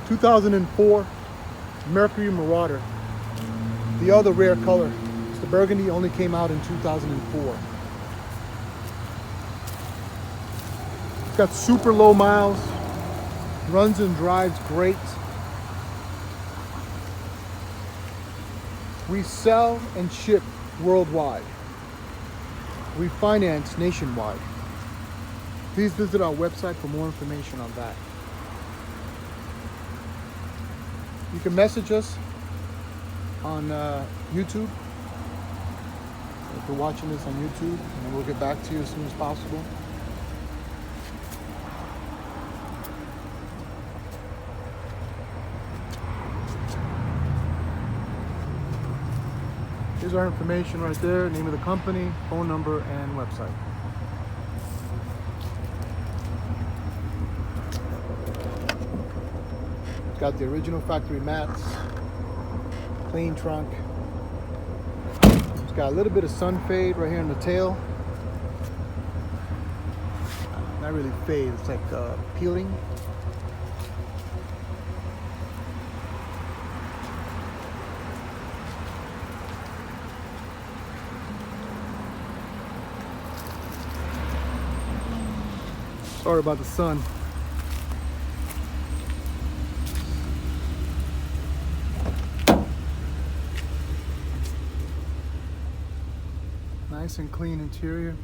2004 Mercury Marauder. The other rare color. It's the burgundy, only came out in 2004. It's got super low miles, runs and drives great. We sell and ship worldwide. We finance nationwide. Please visit our website for more information on that. You can message us on YouTube. If you're watching this on YouTube, and we'll get back to you as soon as possible. Here's our information right there, name of the company, phone number, and website. It's got the original factory mats, clean trunk. It's got a little bit of sun fade right here in the tail. Not really fade, it's like peeling. Sorry about the sun. Nice and clean interior.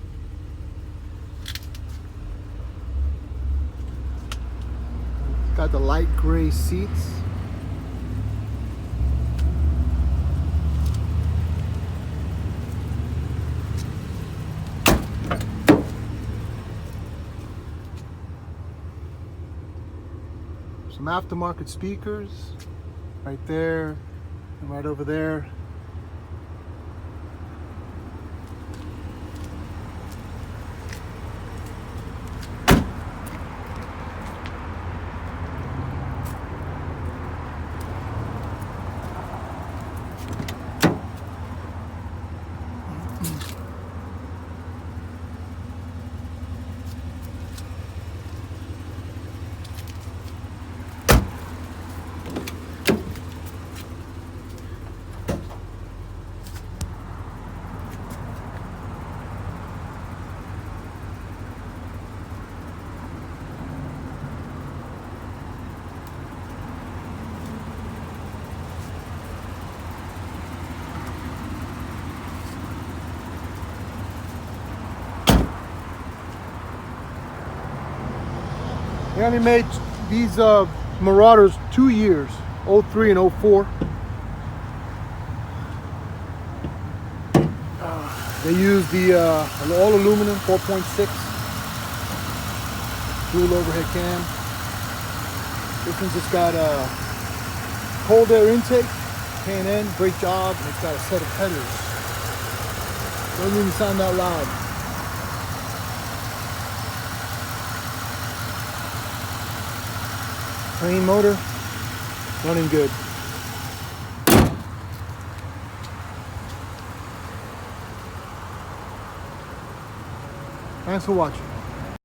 Got the light gray seats. Some aftermarket speakers right there and right over there. They only made these Marauders 2 years, 03 and 04. They use the all aluminum 4.6 dual overhead cam. This one's just got a cold air intake, K&N, great job, and it's got a set of headers. Doesn't even sound that loud. Clean motor, running good. Thanks for watching.